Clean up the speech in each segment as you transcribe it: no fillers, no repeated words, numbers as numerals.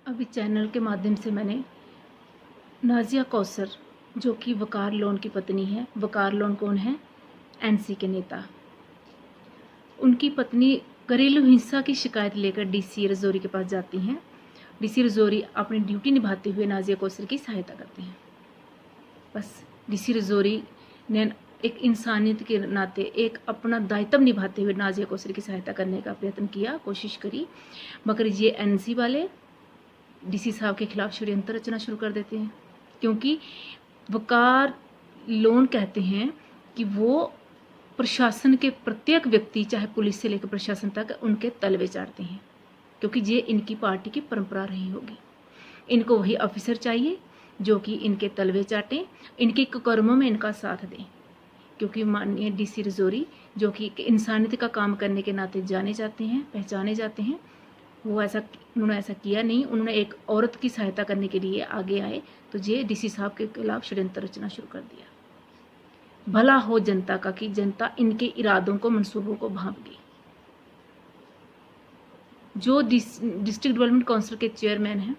अभी चैनल के माध्यम से मैंने नाज़िया कौसर, जो कि वकार लोन की पत्नी है। वकार लोन कौन है? एनसी के नेता। उनकी पत्नी घरेलू हिंसा की शिकायत लेकर डीसी रजौरी के पास जाती हैं। डीसी रजौरी अपनी ड्यूटी निभाते हुए नाज़िया कौसर की सहायता करते हैं। बस डीसी रजौरी ने एक इंसानियत के नाते एक अपना दायित्व निभाते हुए नाज़िया कौसर की सहायता करने का प्रयत्न किया, कोशिश करी, मगर ये एनसी वाले डीसी साहब के खिलाफ षड्यंत्र रचना शुरू कर देते हैं। क्योंकि वकार लोन कहते हैं कि वो प्रशासन के प्रत्येक व्यक्ति, चाहे पुलिस से लेकर प्रशासन तक, उनके तलवे चाटते हैं, क्योंकि ये इनकी पार्टी की परंपरा रही होगी। इनको वही ऑफिसर चाहिए जो कि इनके तलवे चाटें, इनके कर्मों में इनका साथ दें। क्योंकि माननीय डीसी रजौरी, जो कि इंसानियत का काम करने के नाते जाने जाते हैं, पहचाने जाते हैं, उन्होंने ऐसा किया नहीं। उन्होंने एक औरत की सहायता करने के लिए आगे आए तो ये डीसी साहब के खिलाफ षड्यंत्र रचना शुरू कर दिया। भला हो जनता का कि जनता इनके इरादों को, मंसूबों को भांप गई। जो डिस्ट्रिक्ट डेवलपमेंट काउंसिल के चेयरमैन हैं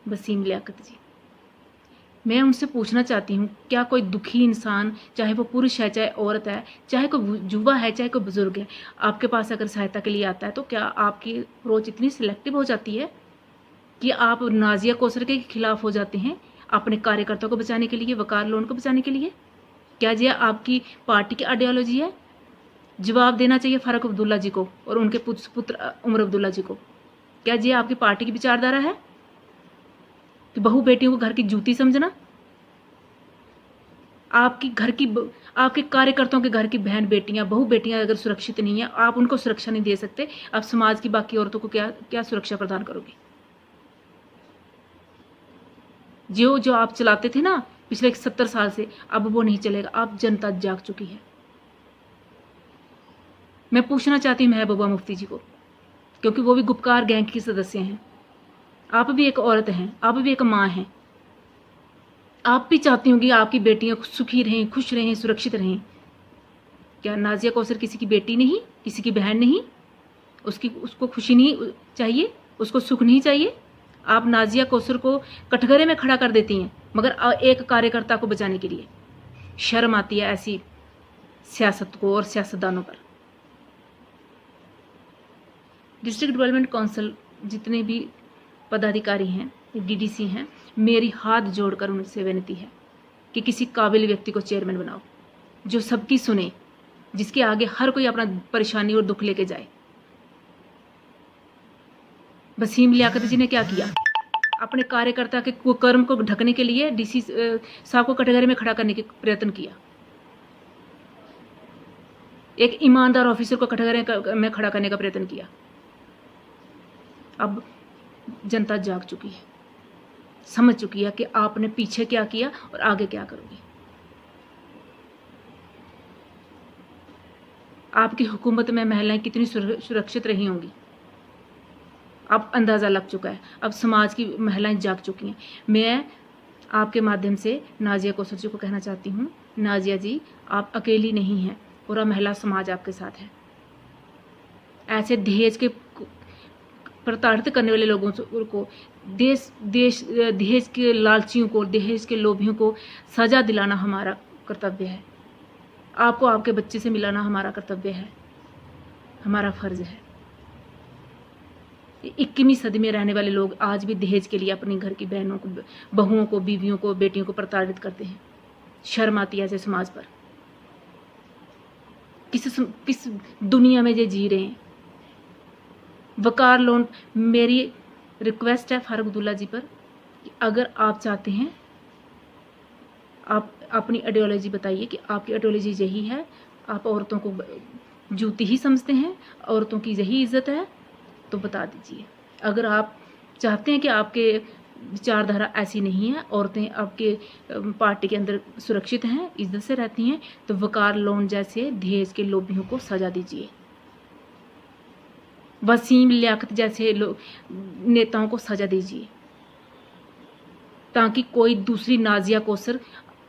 वसीम लियाकत जी, मैं उनसे पूछना चाहती हूँ, क्या कोई दुखी इंसान, चाहे वो पुरुष है, चाहे औरत है, चाहे कोई युवा है, चाहे कोई बुजुर्ग है, आपके पास अगर सहायता के लिए आता है तो क्या आपकी अप्रोच इतनी सिलेक्टिव हो जाती है कि आप नाज़िया कौसर के खिलाफ हो जाते हैं अपने कार्यकर्ताओं को बचाने के लिए, वकार लोन को बचाने के लिए? क्या ये आपकी पार्टी की आइडियोलॉजी है? जवाब देना चाहिए फारूक अब्दुल्ला जी को और उनके पुत्र उमर अब्दुल्ला जी को। क्या ये आपकी पार्टी की विचारधारा है कि बहू बेटियों को घर की जूती समझना? आपके कार्यकर्ताओं के घर की बहन बेटियां, बहू बेटियां अगर सुरक्षित नहीं है, आप उनको सुरक्षा नहीं दे सकते, आप समाज की बाकी औरतों को क्या सुरक्षा प्रदान करोगे? जो आप चलाते थे ना पिछले 70 साल से, अब वो नहीं चलेगा। अब जनता जाग चुकी है। मैं पूछना चाहती हूँ महबूबा मुफ्ती जी को, क्योंकि वो भी गुपकार गैंग की सदस्य हैं। आप भी एक औरत हैं, आप भी एक माँ हैं। आप भी चाहती होंगी आपकी बेटियां सुखी रहें, खुश रहें, सुरक्षित रहें। क्या नाज़िया कौसर किसी की बेटी नहीं, किसी की बहन नहीं? उसको खुशी नहीं चाहिए, उसको सुख नहीं चाहिए? आप नाज़िया कौसर को कटघरे में खड़ा कर देती हैं, मगर एक कार्यकर्ता को बचाने के लिए। शर्म आती है ऐसी सियासत को और सियासतदानों पर। डिस्ट्रिक्ट डेवलपमेंट काउंसिल जितने भी पदाधिकारी हैं, डीडीसी हैं, मेरी हाथ जोड़कर उनसे विनती है कि किसी काबिल व्यक्ति को चेयरमैन बनाओ, जो सबकी सुने, जिसके आगे हर कोई अपना परेशानी और दुख लेके जाए। वसीम लियाकत जी ने क्या किया? अपने कार्यकर्ता के कुकर्म को ढकने के लिए डीसी साहब को कटघरे में खड़ा करने का प्रयत्न किया। एक ईमानदार ऑफिसर को कटघरे में खड़ा करने का प्रयत्न किया। अब जनता जाग चुकी है, समझ चुकी है कि आपने पीछे क्या किया और आगे क्या करोगी। आपकी हुकूमत में महिलाएं कितनी सुरक्षित रही होंगी, अब अंदाज़ा लग चुका है। अब समाज की महिलाएं जाग चुकी हैं। मैं आपके माध्यम से नाज़िया कौसर जी को कहना चाहती हूँ, नाज़िया जी, आप अकेली नहीं हैं, पूरा महिला समाज आपके साथ है। ऐसे दहेज के प्रताड़ित करने वाले लोगों को, दहेज के लालचियों को, दहेज के लोभियों को सजा दिलाना हमारा कर्तव्य है। आपको आपके बच्चे से मिलाना हमारा कर्तव्य है, हमारा फर्ज है। 21वीं सदी में रहने वाले लोग आज भी दहेज के लिए अपने घर की बहनों को, बहुओं को, बीवियों को, बेटियों को प्रताड़ित करते हैं। शर्म आती है ऐसे समाज पर। किस दुनिया में ये जी रहे हैं? वकार लोन, मेरी रिक्वेस्ट है फारूक अब्दुल्ला जी पर कि अगर आप चाहते हैं, आप अपनी आइडियोलॉजी बताइए कि आपकी आइडियोलॉजी यही है, आप औरतों को जूती ही समझते हैं, औरतों की यही इज्जत है, तो बता दीजिए। अगर आप चाहते हैं कि आपके विचारधारा ऐसी नहीं है, औरतें आपके पार्टी के अंदर सुरक्षित हैं, इज्जत से रहती हैं, तो वकार लोन जैसे दहेज के लोभियों को सजा दीजिए। वसीम लियाकत जैसे नेताओं को सजा दीजिए, ताकि कोई दूसरी नाज़िया कौसर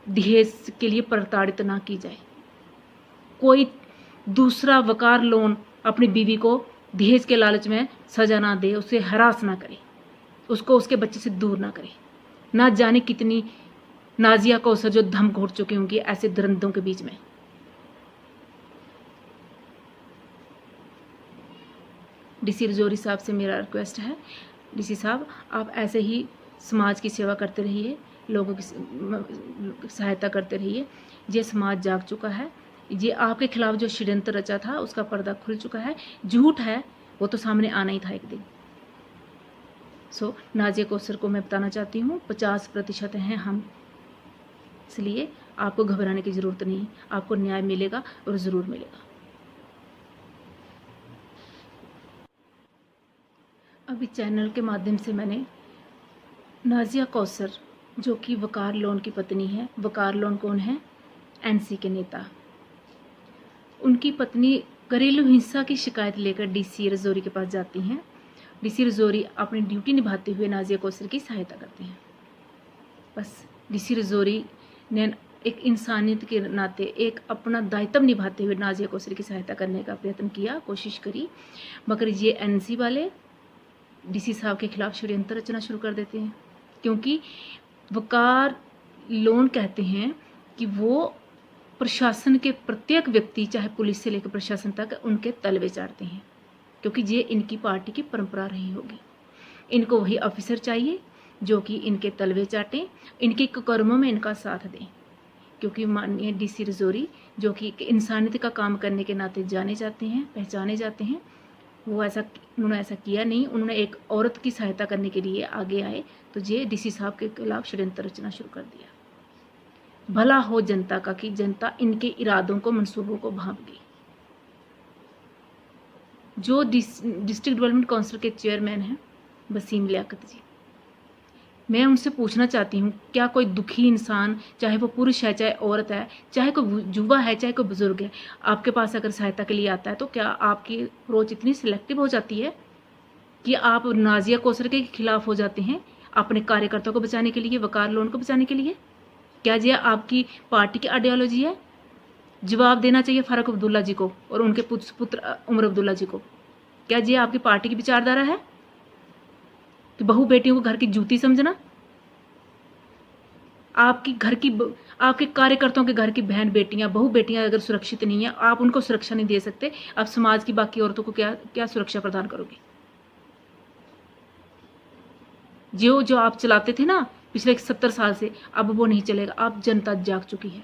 दहेज के लिए प्रताड़ित ना की जाए। कोई दूसरा वकार लोन अपनी बीवी को दहेज के लालच में सजा ना दे, उसे हरास ना करे। उसको उसके बच्चे से दूर ना करे। ना जाने कितनी नाजिया कौसर जो दम घोट चुकी होंगी ऐसे दरिंदों के बीच में। डीसी रजौरी साहब से मेरा रिक्वेस्ट है, डीसी साहब आप ऐसे ही समाज की सेवा करते रहिए, लोगों की सहायता करते रहिए। ये समाज जाग चुका है, ये आपके खिलाफ जो षड्यंत्र रचा था उसका पर्दा खुल चुका है। झूठ है वो तो सामने आना ही था एक दिन। नाजिया कौसर को मैं बताना चाहती हूँ 50% हैं हम, इसलिए आपको घबराने की ज़रूरत नहीं, आपको न्याय मिलेगा और ज़रूर मिलेगा। अभी चैनल के माध्यम से मैंने नाजिया कौसर जो कि वकार लोन की पत्नी है, वकार लोन कौन है? एनसी के नेता। उनकी पत्नी घरेलू हिंसा की शिकायत लेकर डीसी रजौरी के पास जाती हैं। डीसी रजौरी अपनी ड्यूटी निभाते हुए नाजिया कौसर की सहायता करते हैं। बस डीसी रजौरी ने एक इंसानियत के नाते एक अपना दायित्व निभाते हुए नाजिया कौसर की सहायता करने का प्रयत्न किया, कोशिश करी, मगर ये एनसी वाले डीसी साहब के खिलाफ षड्यंत्र रचना शुरू कर देते हैं। क्योंकि वकार लोन कहते हैं कि वो प्रशासन के प्रत्येक व्यक्ति, चाहे पुलिस से लेकर प्रशासन तक, उनके तलवे चाटते हैं, क्योंकि ये इनकी पार्टी की परंपरा रही होगी। इनको वही ऑफिसर चाहिए जो कि इनके तलवे चाटें, इनके कर्मों में इनका साथ दें। क्योंकि माननीय डीसी रजौरी जो कि इंसानियत का काम करने के नाते जाने जाते हैं, पहचाने जाते हैं, उन्होंने ऐसा किया नहीं। उन्होंने एक औरत की सहायता करने के लिए आगे आए तो ये डीसी साहब के खिलाफ षड्यंत्र रचना शुरू कर दिया। भला हो जनता का कि जनता इनके इरादों को, मंसूबों को भांप गई। जो डिस्ट्रिक्ट डेवलपमेंट काउंसिल के चेयरमैन हैं वसीम लियाकत जी, मैं उनसे पूछना चाहती हूँ, क्या कोई दुखी इंसान, चाहे वो पुरुष है, चाहे औरत है, चाहे कोई युवा है, चाहे कोई बुजुर्ग है, आपके पास अगर सहायता के लिए आता है तो क्या आपकी अप्रोच इतनी सिलेक्टिव हो जाती है कि आप नाजिया कौसर के खिलाफ हो जाते हैं अपने कार्यकर्ताओं को बचाने के लिए, वकार लोन को बचाने के लिए? क्या ये आपकी पार्टी की आइडियोलॉजी है? जवाब देना चाहिए फारूक अब्दुल्ला जी को और उनके पुत्र उमर अब्दुल्ला जी को। क्या ये आपकी पार्टी की विचारधारा है कि बहू बेटियों को घर की जूती समझना? आपके कार्यकर्ताओं के घर की बहन बेटियां, बहू बेटियां अगर सुरक्षित नहीं है, आप उनको सुरक्षा नहीं दे सकते, आप समाज की बाकी औरतों को क्या सुरक्षा प्रदान करोगे? जो आप चलाते थे ना पिछले 70 साल से, अब वो नहीं चलेगा। अब जनता जाग चुकी है।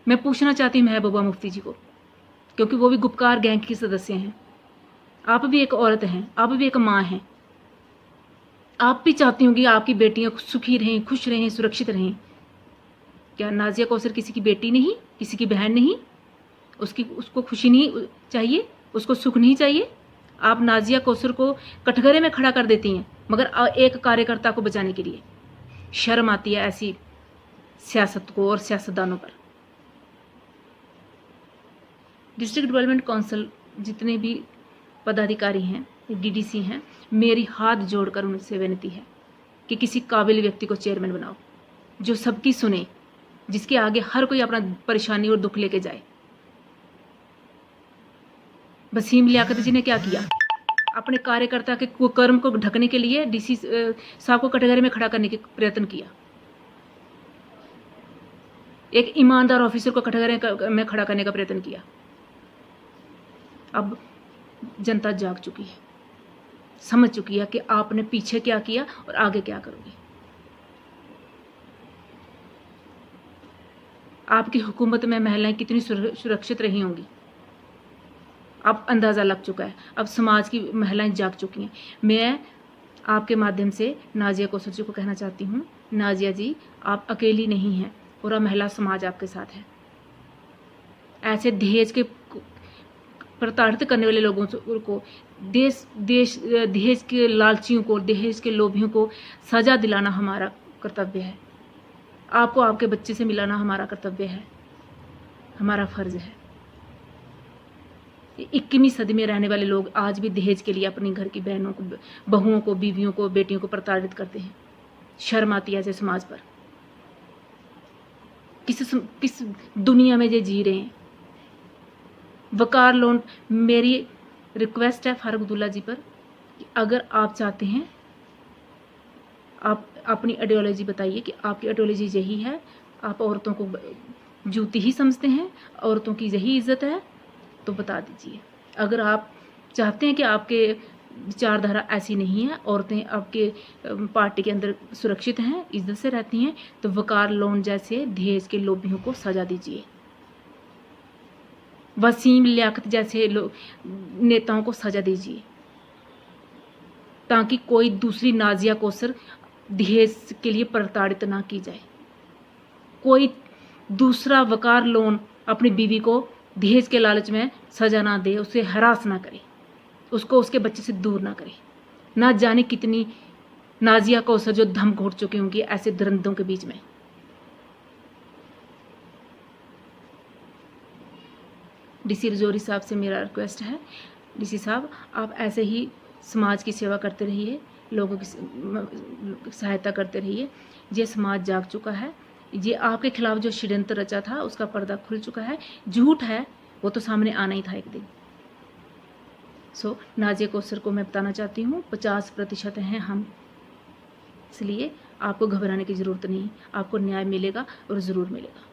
मैं पूछना चाहती हूँ महबूबा मुफ्ती जी को, क्योंकि वो भी गुपकार गैंग की सदस्य हैं। आप भी एक औरत हैं, आप भी एक माँ हैं। आप भी चाहती होंगी आपकी बेटियां सुखी रहें, खुश रहें, सुरक्षित रहें। क्या नाजिया कौसर किसी की बेटी नहीं, किसी की बहन नहीं? उसको खुशी नहीं चाहिए, उसको सुख नहीं चाहिए? आप नाजिया कौसर को कटघरे में खड़ा कर देती हैं, मगर एक कार्यकर्ता को बचाने के लिए। शर्म आती है ऐसी सियासत को और सियासतदानों पर। डिस्ट्रिक्ट डेवलपमेंट काउंसिल जितने भी पदाधिकारी हैं, डीडीसी हैं, मेरी हाथ जोड़कर उनसे विनती है कि किसी काबिल व्यक्ति को चेयरमैन बनाओ, जो सबकी सुने, जिसके आगे हर कोई अपना परेशानी और दुख लेके जाए। वसीम लियाकत जी ने क्या किया? अपने कार्यकर्ता के कुकर्म को ढकने के लिए डीसी साहब को कटघरे में खड़ा करने का प्रयत्न किया। एक ईमानदार ऑफिसर को कटघरे में खड़ा करने का प्रयत्न किया। अब जनता जाग चुकी है, समझ चुकी है कि आपने पीछे क्या किया और आगे क्या करोगे। आपकी हुकूमत में महिलाएं कितनी सुरक्षित रही होंगी, अब अंदाज़ा लग चुका है। अब समाज की महिलाएं जाग चुकी हैं। मैं आपके माध्यम से नाजिया कौसर जी को कहना चाहती हूँ, नाजिया जी आप अकेली नहीं हैं, पूरा महिला समाज आपके साथ है। ऐसे दहेज के प्रताड़ित करने वाले लोगों को, दहेज के लालचियों को, दहेज के लोभियों को सजा दिलाना हमारा कर्तव्य है। आपको आपके बच्चे से मिलाना हमारा कर्तव्य है, हमारा फर्ज है। 21वीं सदी में रहने वाले लोग आज भी दहेज के लिए अपने घर की बहनों को, बहुओं को, बीवियों को, बेटियों को प्रताड़ित करते हैं। शर्म आती है ऐसे समाज पर। किस दुनिया में ये जी रहे हैं? वकार लोन, मेरी रिक्वेस्ट है फारूक अब्दुल्ला जी पर कि अगर आप चाहते हैं, आप अपनी आइडियोलॉजी बताइए कि आपकी आइडियोलॉजी यही है, आप औरतों को जूती ही समझते हैं, औरतों की यही इज्जत है, तो बता दीजिए। अगर आप चाहते हैं कि आपके विचारधारा ऐसी नहीं है, औरतें आपके पार्टी के अंदर सुरक्षित हैं, इज्जत से रहती हैं, तो वकार लोन जैसे दहेज के लोभियों को सजा दीजिए। वसीम लियाकत जैसे नेताओं को सजा दीजिए, ताकि कोई दूसरी नाजिया कौसर दहेज के लिए प्रताड़ित ना की जाए। कोई दूसरा वकार लोन अपनी बीवी को दहेज के लालच में सजा ना दे, उसे हरास ना करे, उसको उसके बच्चे से दूर ना करे। ना जाने कितनी नाजिया कौसर जो दम घोट चुके होंगे ऐसे दरिंदों के बीच में। डीसी रजौरी साहब से मेरा रिक्वेस्ट है, डीसी साहब आप ऐसे ही समाज की सेवा करते रहिए, लोगों की सहायता करते रहिए। ये समाज जाग चुका है, ये आपके खिलाफ जो षड्यंत्र रचा था उसका पर्दा खुल चुका है। झूठ है वो तो सामने आना ही था एक दिन। नाजिया कौसर को मैं बताना चाहती हूँ 50% हैं हम, इसलिए आपको घबराने की ज़रूरत नहीं, आपको न्याय मिलेगा और ज़रूर मिलेगा।